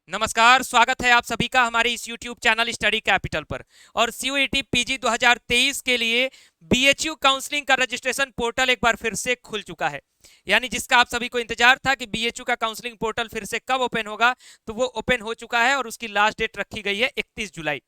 नमस्कार, स्वागत है आप सभी का हमारे इस YouTube चैनल स्टडी कैपिटल पर। और CUET PG 2023 के लिए BHU काउंसलिंग का रजिस्ट्रेशन पोर्टल एक बार फिर से खुल चुका है। यानी जिसका आप सभी को इंतजार था कि BHU का काउंसलिंग पोर्टल फिर से कब ओपन होगा, तो वो ओपन हो चुका है और उसकी लास्ट डेट रखी गई है 31 जुलाई।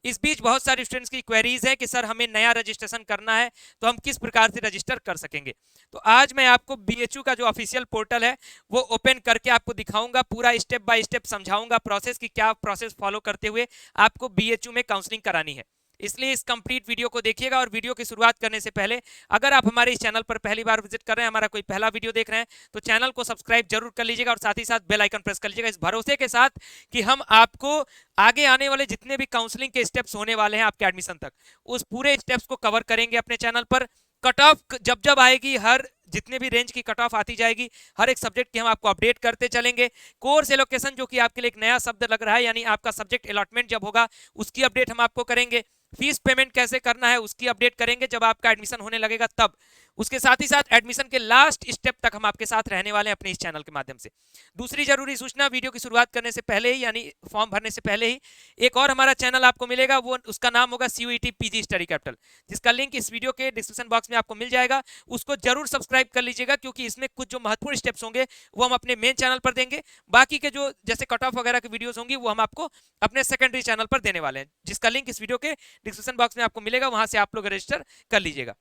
इस बीच बहुत सारे स्टूडेंट्स की क्वेरीज है कि सर हमें नया रजिस्ट्रेशन करना है तो हम किस प्रकार से रजिस्टर कर सकेंगे। तो आज मैं आपको BHU का जो ऑफिशियल पोर्टल है वो ओपन करके आपको दिखाऊंगा, पूरा स्टेप बाय स्टेप समझाऊंगा प्रोसेस की, क्या प्रोसेस फॉलो करते हुए आपको BHU में काउंसलिंग करानी है। इसलिए इस कंप्लीट वीडियो को देखिएगा। और वीडियो की शुरुआत करने से पहले अगर आप हमारे इस चैनल पर पहली बार विजिट कर रहे हैं, हमारा कोई पहला वीडियो देख रहे हैं, तो चैनल को सब्सक्राइब जरूर कर लीजिएगा और साथ ही साथ बेल आइकन प्रेस कर लीजिएगा, इस भरोसे के साथ कि हम आपको आगे आने वाले जितने भी काउंसलिंग के स्टेप्स होने वाले हैं आपके एडमिशन तक, उस पूरे स्टेप्स को कवर करेंगे अपने चैनल पर। कट ऑफ जब जब आएगी, हर जितने भी रेंज की कट ऑफ आती जाएगी, हर एक सब्जेक्ट की हम आपको अपडेट करते चलेंगे। कोर्स एलोकेशन जो कि आपके लिए एक नया शब्द लग रहा है, यानी आपका सब्जेक्ट अलॉटमेंट जब होगा उसकी अपडेट हम आपको करेंगे। फीस पेमेंट कैसे करना है उसकी अपडेट करेंगे जब आपका एडमिशन होने लगेगा तब। उसके साथ ही साथ एडमिशन के लास्ट स्टेप तक हम आपके साथ रहने वाले हैं अपने इस चैनल के माध्यम से। दूसरी जरूरी सूचना, वीडियो की शुरुआत करने से पहले ही, यानी फॉर्म भरने से पहले ही, एक और हमारा चैनल आपको मिलेगा, वो उसका नाम होगा CUET PG स्टडी कैपिटल, जिसका लिंक इस वीडियो के डिस्क्रिप्शन बॉक्स में आपको मिल जाएगा। उसको जरूर सब्सक्राइब कर लीजिएगा, क्योंकि इसमें कुछ जो महत्वपूर्ण स्टेप्स होंगे वो हम अपने मेन चैनल पर देंगे। बाकी के जो जैसे कट ऑफ वगैरह की वीडियोस होंगी वो हम आपको अपने सेकेंडरी चैनल पर देने वाले हैं, जिसका लिंक इस वीडियो के डिस्क्रिप्शन बॉक्स में आपको मिलेगा, वहां से आप लोग रजिस्टर कर लीजिएगा।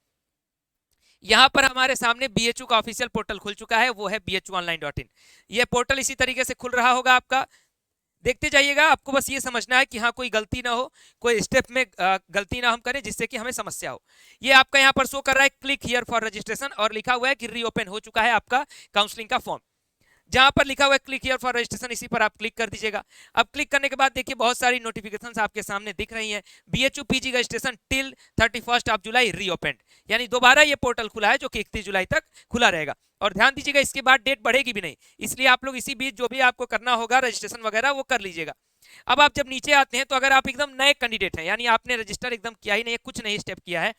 यहाँ पर हमारे सामने BHU का ऑफिशियल पोर्टल खुल चुका है, वो है bhuonline.in। यह पोर्टल इसी तरीके से खुल रहा होगा आपका, देखते जाइएगा। आपको बस ये समझना है कि हाँ कोई गलती ना हो, कोई स्टेप में गलती ना हम करें जिससे कि हमें समस्या हो। ये आपका यहाँ पर शो कर रहा है क्लिक हियर फॉर रजिस्ट्रेशन, और लिखा हुआ है कि रीओपन हो चुका है आपका काउंसलिंग का फॉर्म। जहां पर लिखा हुआ है क्लिक हियर फॉर रजिस्ट्रेशन, इसी पर आप क्लिक कर दीजिएगा। अब क्लिक करने के बाद देखिए बहुत सारी नोटिफिकेशंस आपके सामने दिख रही हैं। BHU PG रजिस्ट्रेशन टिल 31 जुलाई रीओपेंड, यानी दोबारा ये पोर्टल खुला है जो कि 31 जुलाई तक खुला रहेगा। और ध्यान दीजिएगा इसके बाद डेट बढ़ेगी भी नहीं, इसलिए आप लोग इसी बीच जो भी आपको करना होगा रजिस्ट्रेशन वगैरह वो कर लीजिएगा। अब आप जब नीचे आते हैं, तो अगर आप एकदम नए कैंडिडेट हैं, यानी आपने रजिस्टर एकदम किया ही नहीं है, कुछ नहीं स्टेप किया है,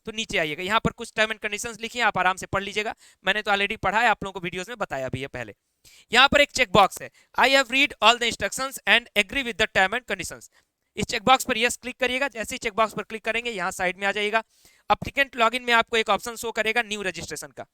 तो नीचे आइएगा। यहाँ पर कुछ टर्म एंड कंडीशंस लिखी हैं, आप आराम से पढ़ लीजिएगा। मैंने तो ऑलरेडी पढ़ा है, आप लोगों को वीडियोस में बताया भी है पहले। यहाँ पर एक चेक बॉक्स है, I have read all the instructions and agree with the term and conditions. इस चेक बॉक्स पर यस क्लिक करिएगा। जैसे ही चेक बॉक्स पर क्लिक करेंगे, यहाँ साइड में आ जाइएगा। एप्लीकेंट लॉगिन में आपको एक ऑप्शन शो करेगा न्यू रजिस्ट्रेशन का।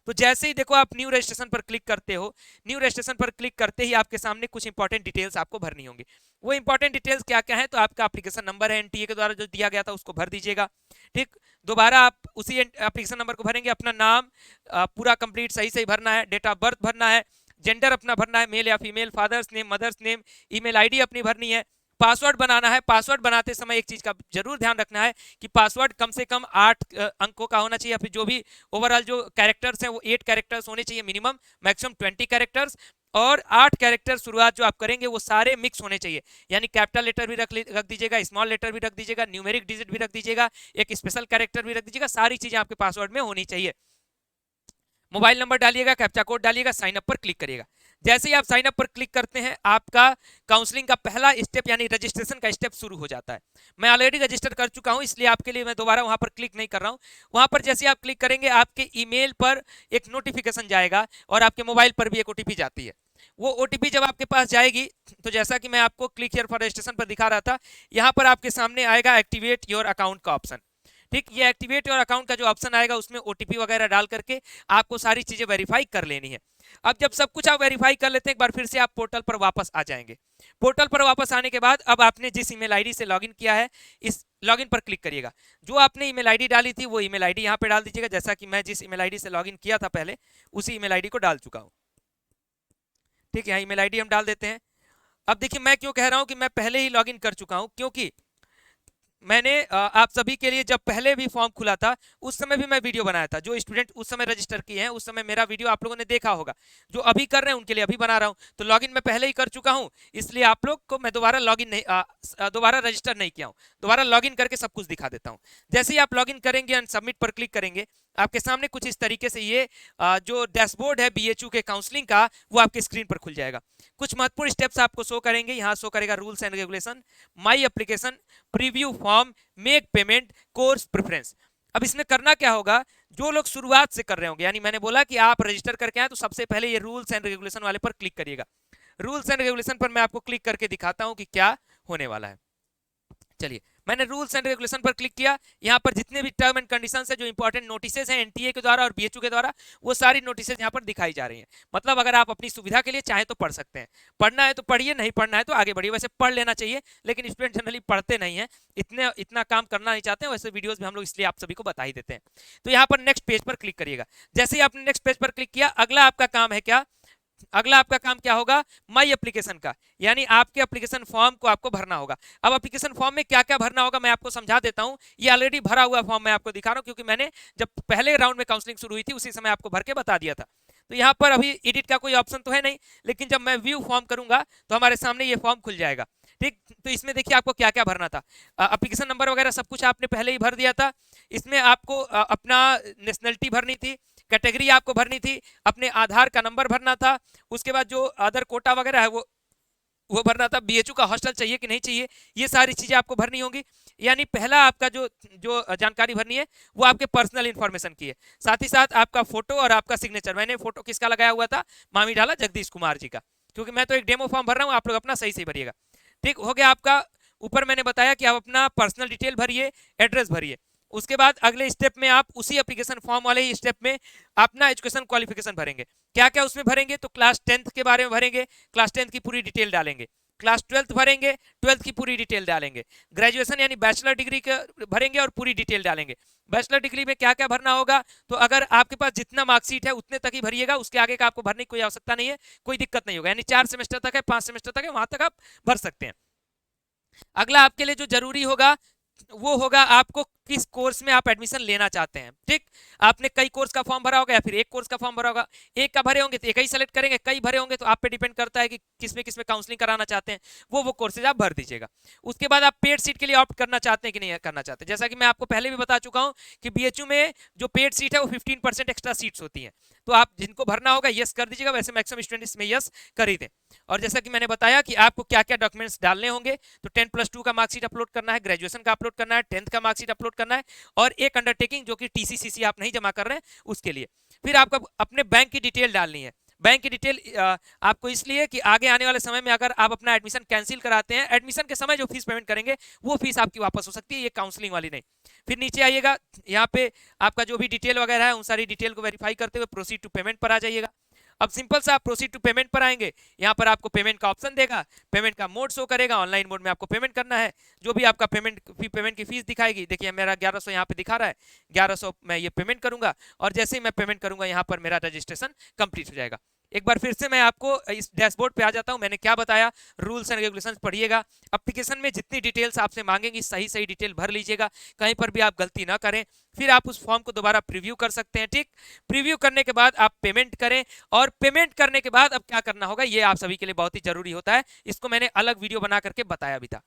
तो जैसे ही देखो आप न्यू रजिस्ट्रेशन पर क्लिक करते हो, न्यू रजिस्ट्रेशन पर क्लिक करते ही आपके सामने कुछ इंपॉर्टेंट डिटेल्स आपको भरनी होंगी। वो इंपॉर्टेंट डिटेल्स क्या क्या है, तो आपका एप्लीकेशन नंबर है NTA के द्वारा जो दिया गया था उसको भर दीजिएगा। ठीक, दोबारा आप उसी एप्लीकेशन नंबर को भरेंगे। अपना नाम पूरा कंप्लीट सही सही भरना है, डेट ऑफ बर्थ भरना है, जेंडर अपना भरना है, मेल या female, father's name, mother's name, email ID अपनी भरनी है, पासवर्ड बनाना है। पासवर्ड बनाते समय एक चीज का जरूर ध्यान रखना है कि पासवर्ड कम से कम 8 अंकों का होना चाहिए, या फिर जो भी ओवरऑल जो कैरेक्टर्स हैं वो 8 कैरेक्टर्स होने चाहिए मिनिमम, मैक्सिमम 20 कैरेक्टर्स। और 8 कैरेक्टर शुरुआत जो आप करेंगे वो सारे मिक्स होने चाहिए, यानी कैपिटल लेटर भी रख दीजिएगा, स्मॉल लेटर भी रख दीजिएगा, न्यूमेरिक डिजिट भी रख दीजिएगा, एक स्पेशल कैरेक्टर भी रख दीजिएगा। सारी चीजें आपके पासवर्ड में होनी चाहिए। मोबाइल नंबर डालिएगा, कैप्चा कोड डालिएगा, साइन अप पर क्लिक करिएगा। जैसे ही आप साइन अप पर क्लिक करते हैं, आपका काउंसलिंग का पहला स्टेप यानी रजिस्ट्रेशन का स्टेप शुरू हो जाता है। मैं ऑलरेडी रजिस्टर कर चुका हूं, इसलिए आपके लिए मैं दोबारा वहां पर क्लिक नहीं कर रहा हूं। वहां पर जैसे आप क्लिक करेंगे, आपके ईमेल पर एक नोटिफिकेशन जाएगा और आपके मोबाइल पर भी एक OTP जाती है। वो OTP जब आपके पास जाएगी, तो जैसा कि मैं आपको क्लिक हियर फॉर रजिस्ट्रेशन पर दिखा रहा था, यहाँ पर आपके सामने आएगा एक्टिवेट योर अकाउंट का ऑप्शन। ठीक, ये एक्टिवेट योर अकाउंट का जो ऑप्शन आएगा उसमें OTP वगैरह डाल करके आपको सारी चीजें वेरीफाई कर लेनी है। अब जब सब कुछ आप वेरीफाई कर लेते हैं, एक बार फिर से आप पोर्टल पर वापस आ जाएंगे। पोर्टल पर वापस आने के बाद अब आपने जिस ईमेल आईडी से लॉगिन किया है, इस लॉगिन पर क्लिक करिएगा। जो आपने ईमेल आईडी डाली थी वो ईमेल आईडी यहाँ पे डाल दीजिएगा। जैसा कि मैं जिस ईमेल आईडी से लॉगिन किया था पहले, उसी ईमेल आईडी को डाल चुका हूँ। ठीक है, यहाँ ईमेल आईडी हम डाल देते हैं। अब देखिए मैं क्यों कह रहा हूँ कि मैं पहले ही लॉगिन कर चुका हूँ, क्योंकि मैंने आप सभी के लिए जब पहले भी फॉर्म खुला था उस समय भी मैं वीडियो बनाया था। जो स्टूडेंट उस समय रजिस्टर किए हैं उस समय मेरा वीडियो आप लोगों ने देखा होगा। जो अभी कर रहे हैं उनके लिए अभी बना रहा हूं। तो लॉगिन मैं पहले ही कर चुका हूं, इसलिए आप लोग को मैं दोबारा लॉगिन नहीं दोबारा रजिस्टर नहीं किया हूं। दोबारा लॉगिन करके सब कुछ दिखा देता हूं। जैसे ही आप लॉगिन करेंगे एंड सबमिट पर क्लिक करेंगे, आपके सामने कुछ इस तरीके से ये जो डैशबोर्ड है BHU के काउंसलिंग का, वो आपके स्क्रीन पर खुल जाएगा। कुछ महत्वपूर्ण स्टेप्स आपको शो करेंगे। यहाँ शो करेगा rules and regulation, my application, preview form, make payment, course preference. अब इसमें करना क्या होगा, जो लोग शुरुआत से कर रहे होंगे, यानी मैंने बोला कि आप रजिस्टर करके आए तो सबसे पहले ये रूल्स एंड रेगुलेशन वाले पर क्लिक करिएगा। रूल्स एंड रेगुलेशन पर मैं आपको क्लिक करके दिखाता हूं कि क्या होने वाला है। चलिए, मैंने रूल्स एंड रेगुलेशन पर क्लिक किया। यहाँ पर जितने भी टर्म एंड कंडीशंस है, जो इंपॉर्टेंट नोटिसेस हैं एनटीए के द्वारा और बीएचयू के द्वारा, वो सारी नोटिसेस यहाँ पर दिखाई जा रही हैं। मतलब अगर आप अपनी सुविधा के लिए चाहे तो पढ़ सकते हैं, पढ़ना है तो पढ़िए, नहीं पढ़ना है तो आगे बढ़िए। वैसे पढ़ लेना चाहिए, लेकिन स्टूडेंट जनरली पढ़ते नहीं है, इतना काम करना नहीं चाहते हैं। वैसे वीडियोस में हम लोग इसलिए आप सभी को बता ही देते हैं। तो यहाँ पर नेक्स्ट पेज पर क्लिक करिएगा। जैसे ही आपने नेक्स्ट पेज पर क्लिक किया, अगला आपका काम है क्या, अगला आपका काम क्या होगा, माई एप्लीकेशन का, यानी आपके एप्लीकेशन फॉर्म को आपको भरना होगा। अब एप्लीकेशन फॉर्म में क्या क्या भरना होगा मैं आपको समझा देता हूं। ये ऑलरेडी भरा हुआ फॉर्म मैं आपको दिखा रहा हूं, क्योंकि मैंने जब पहले राउंड में काउंसलिंग शुरू हुई थी उसी समय आपको भर के बता दिया था। तो यहाँ पर अभी एडिट का कोई ऑप्शन तो है नहीं, लेकिन जब मैं व्यू फॉर्म करूंगा तो हमारे सामने ये फॉर्म खुल जाएगा। ठीक, तो इसमें देखिए आपको क्या क्या भरना था। एप्लीकेशन नंबर वगैरह सब कुछ आपने पहले ही भर दिया था। इसमें आपको अपना नेशनलिटी भरनी थी, कैटेगरी आपको भरनी थी, अपने आधार का नंबर भरना था, उसके बाद जो अदर कोटा वगैरह है वो भरना था, बीएचयू का हॉस्टल चाहिए कि नहीं चाहिए, ये सारी चीजें आपको भरनी होंगी। यानी पहला आपका जो जो जानकारी भरनी है वो आपके पर्सनल इन्फॉर्मेशन की है। साथ ही साथ आपका फोटो और आपका सिग्नेचर। मैंने फोटो किसका लगाया हुआ था, मामी डाला जगदीश कुमार जी का, क्योंकि मैं तो एक डेमो फॉर्म भर रहा हूँ, आप लोग अपना सही से भरिएगा। ठीक हो गया आपका। ऊपर मैंने बताया कि आप अपना पर्सनल डिटेल भरिए, एड्रेस भरिए। उसके बाद अगले स्टेप में आप उसी एप्लीकेशन फॉर्म वाले ही स्टेप में अपना एजुकेशन क्वालिफिकेशन भरेंगे। क्या क्या उसमें भरेंगे, तो क्लास 10th के बारे में भरेंगे, क्लास 10th की पूरी डिटेल डालेंगे। क्लास 12th भरेंगे, 12th की पूरी डिटेल डालेंगे। ग्रेजुएशन यानी बैचलर डिग्री का भरेंगे और पूरी डिटेल डालेंगे। बैचलर डिग्री में क्या क्या भरना होगा, तो अगर आपके पास जितना मार्कशीट है उतने तक ही भरिएगा, उसके आगे का आपको भरने की कोई आवश्यकता नहीं है, कोई दिक्कत नहीं होगा। यानी 4 सेमेस्टर तक है, 5 सेमेस्टर तक है, वहां तक आप भर सकते हैं। अगला आपके लिए जो जरूरी होगा वो होगा आपको किस कोर्स में आप एडमिशन लेना चाहते हैं। ठीक, आपने कई कोर्स का फॉर्म भरा होगा या फिर एक कोर्स का फॉर्म भरा होगा। एक का भरे होंगे तो एक ही सेलेक्ट करेंगे, कई भरे होंगे तो आप पे डिपेंड करता है कि किस में काउंसलिंग कराना चाहते हैं, वो कोर्सेज आप भर दीजिएगा। उसके बाद आप पेड सीट के लिए ऑप्ट करना चाहते हैं कि नहीं करना चाहते। जैसा कि मैं आपको पहले भी बता चुका हूं कि बीएचयू में जो पेड सीट है वो 15% एक्स्ट्रा सीट्स होती हैं, तो आप जिनको भरना होगा यस कर दीजिएगा। वैसे मैक्सिमम स्टूडेंट इसमें यस कर ही दें। और जैसा कि मैंने बताया कि आपको क्या क्या डॉक्यूमेंट्स डालने होंगे, तो 10+2 का मार्कशीट अपलोड करना है, ग्रेजुएशन का अपलोड करना है, 10th का मार्कशीट अपलोड करना है, और एक अंडरटेकिंग जो कि टीसीसीसी आप नहीं जमा कर रहे हैं उसके लिए। फिर आपको अपने बैंक की डिटेल डालनी है। बैंक की डिटेल आपको इसलिए कि आगे आने वाले समय में अगर आप अपना एडमिशन कैंसिल कराते हैं, एडमिशन के समय जो फीस पेमेंट करेंगे वो फीस आपकी वापस हो सकती है, ये काउंसलिंग वाली नहीं। फिर नीचे आइएगा, यहाँ पे आपका जो भी डिटेल वगैरह है उन सारी डिटेल को वेरीफाई करते हुए प्रोसीड टू पेमेंट पर आ जाइएगा। अब सिंपल सा आप प्रोसीड टू पेमेंट पर आएंगे, यहाँ पर आपको पेमेंट का ऑप्शन देगा, पेमेंट का मोड शो करेगा, ऑनलाइन मोड में आपको पेमेंट करना है। जो भी आपका पेमेंट की फीस दिखाएगी, देखिए मेरा 1100 यहाँ पे दिखा रहा है, 1100 मैं ये पेमेंट करूंगा, और जैसे ही मैं पेमेंट करूंगा यहाँ पर मेरा रजिस्ट्रेशन कंप्लीट हो जाएगा। एक बार फिर से मैं आपको इस डैशबोर्ड पे आ जाता हूं। मैंने क्या बताया, रूल्स एंड रेगुलेशंस पढ़िएगा। एप्लीकेशन में जितनी डिटेल्स आपसे मांगेंगी सही सही डिटेल भर लीजिएगा, कहीं पर भी आप गलती ना करें। फिर आप उस फॉर्म को दोबारा प्रीव्यू कर सकते हैं। ठीक, प्रीव्यू करने के बाद आप पेमेंट करें, और पेमेंट करने के बाद अब क्या करना होगा ये आप सभी के लिए बहुत ही जरूरी होता है। इसको मैंने अलग वीडियो बना करके बताया भी था।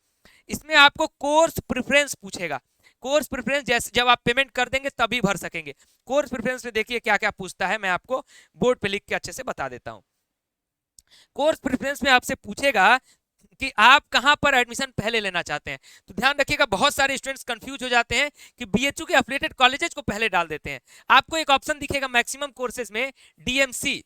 इसमें आपको कोर्स प्रेफरेंस पूछेगा। कोर्स प्रेफरेंस जैसे जब आप पेमेंट कर देंगे तभी भर सकेंगे। कोर्स प्रेफरेंस में देखिए क्या क्या पूछता है, मैं आपको बोर्ड पे लिख के अच्छे से बता देता हूं। कोर्स प्रेफरेंस में आपसे पूछेगा कि आप कहां पर एडमिशन पहले लेना चाहते हैं। तो ध्यान रखिएगा, बहुत सारे स्टूडेंट्स कंफ्यूज हो जाते हैं कि बीएचयू के एफिलिएटेड कॉलेजेस को पहले डाल देते हैं। आपको एक ऑप्शन दिखेगा मैक्सिमम कोर्सेज में डीएमसी,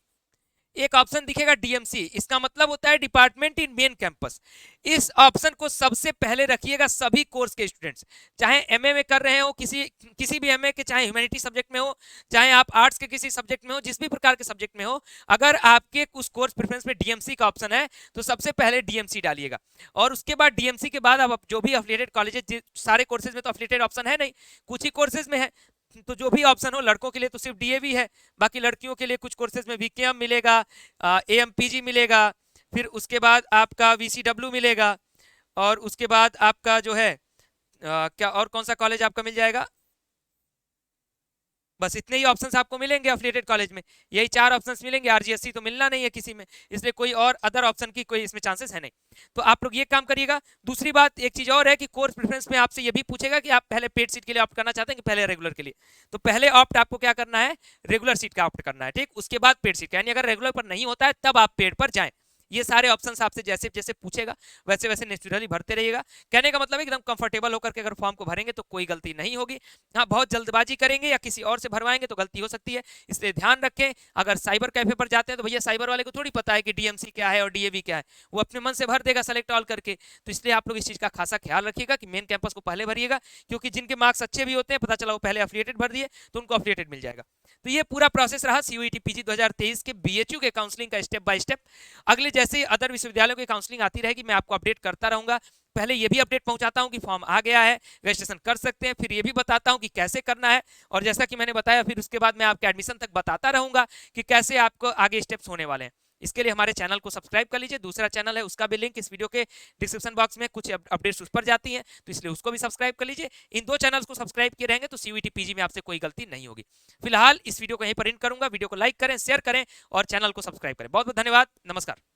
एक ऑप्शन दिखेगा डीएमसी, इसका मतलब होता है डिपार्टमेंट इन मेन कैंपस। इस ऑप्शन को सबसे पहले रखिएगा सभी कोर्स के स्टूडेंट्स, चाहे एमए में कर रहे हो, किसी भी एमए के, चाहे ह्यूमैनिटी सब्जेक्ट में हो, चाहे आप आर्ट्स के किसी सब्जेक्ट में हो, जिस भी प्रकार के सब्जेक्ट में हो, अगर आपके उस कोर्स प्रेफरेंस में डीएमसी का ऑप्शन है तो सबसे पहले डीएमसी डालिएगा। और उसके बाद डीएमसी के बाद आप जो भी एफिलिएटेड कॉलेजेस, सारे कोर्सेज में तो एफिलिएटेड ऑप्शन है नहीं, कुछ ही कोर्सेज में है, तो जो भी ऑप्शन हो, लड़कों के लिए तो सिर्फ डीएवी है, बाकी लड़कियों के लिए कुछ कोर्सेज में वीकेएम मिलेगा, एएमपीजी मिलेगा, फिर उसके बाद आपका वीसीडब्ल्यू मिलेगा, और उसके बाद आपका जो है क्या और कौन सा कॉलेज आपका मिल जाएगा, बस इतने ही ऑप्शंस आपको मिलेंगे एफिलिएटेड कॉलेज में, यही 4 ऑप्शंस मिलेंगे। आरजीएससी तो मिलना नहीं है किसी में, इसलिए कोई और अदर ऑप्शन की कोई इसमें चांसेस है नहीं। तो आप लोग ये काम करिएगा। दूसरी बात, एक चीज और है कि कोर्स प्रेफरेंस में आपसे ये भी पूछेगा कि आप पहले पेड सीट के लिए ऑप्ट करना चाहते हैं कि पहले रेगुलर के लिए। तो पहले ऑप्ट आपको क्या करना है, रेगुलर सीट का ऑप्ट करना है। ठीक, उसके बाद पेड सीट का, यानी अगर रेगुलर पर नहीं होता है तब आप पेड पर जाएं, ये सारे ऑप्शंस आपसे जैसे जैसे पूछेगा वैसे वैसे नेचुरली भरते रहिएगा। कहने का मतलब है एकदम कंफर्टेबल होकर के अगर फॉर्म को भरेंगे तो कोई गलती नहीं होगी। हाँ, बहुत जल्दबाजी करेंगे या किसी और से भरवाएंगे तो गलती हो सकती है, इसलिए ध्यान रखें। अगर साइबर कैफे पर जाते हैं तो भैया साइबर वाले को थोड़ी पता है कि डीएमसी क्या है और डीएवी क्या है, वो अपने मन से भर देगा सेलेक्ट ऑल करके। तो इसलिए आप लोग इस चीज का खासा ख्याल रखिएगा कि मेन कैंपस को पहले भरिएगा, क्योंकि जिनके मार्क्स अच्छे भी होते हैं, पता चला वो पहले अफिलिएटेड भर दिए तो उनको अफिलिएटेड मिल जाएगा। तो ये पूरा प्रोसेस रहा सीयूईटी पीजी 2023 के बीएचयू के काउंसलिंग का स्टेप बाय स्टेप। अगले जैसे अदर विश्वविद्यालयों की काउंसलिंग आती रहेगी मैं आपको अपडेट करता रहूंगा। पहले ये भी अपडेट पहुंचाता हूं कि फॉर्म आ गया है, रजिस्ट्रेशन कर सकते हैं, फिर ये भी बताता हूं कि कैसे करना है, और जैसा कि मैंने बताया फिर उसके बाद मैं आपके एडमिशन तक बताता रहूंगा कि कैसे आपको आगे स्टेप्स होने वाले हैं। इसके लिए हमारे चैनल को सब्सक्राइब कर लीजिए, दूसरा चैनल है उसका भी लिंक इस वीडियो के डिस्क्रिप्शन बॉक्स में, कुछ अपडेट्स उस पर जाती हैं तो इसलिए उसको भी सब्सक्राइब कर लीजिए। इन दो चैनल्स को सब्सक्राइब किए रहेंगे तो सीयूईटी पीजी में आपसे कोई गलती नहीं होगी। फिलहाल इस वीडियो को यहीं पर एंड करूंगा, वीडियो को लाइक करें, शेयर करें और चैनल को सब्सक्राइब करें। बहुत बहुत धन्यवाद, नमस्कार।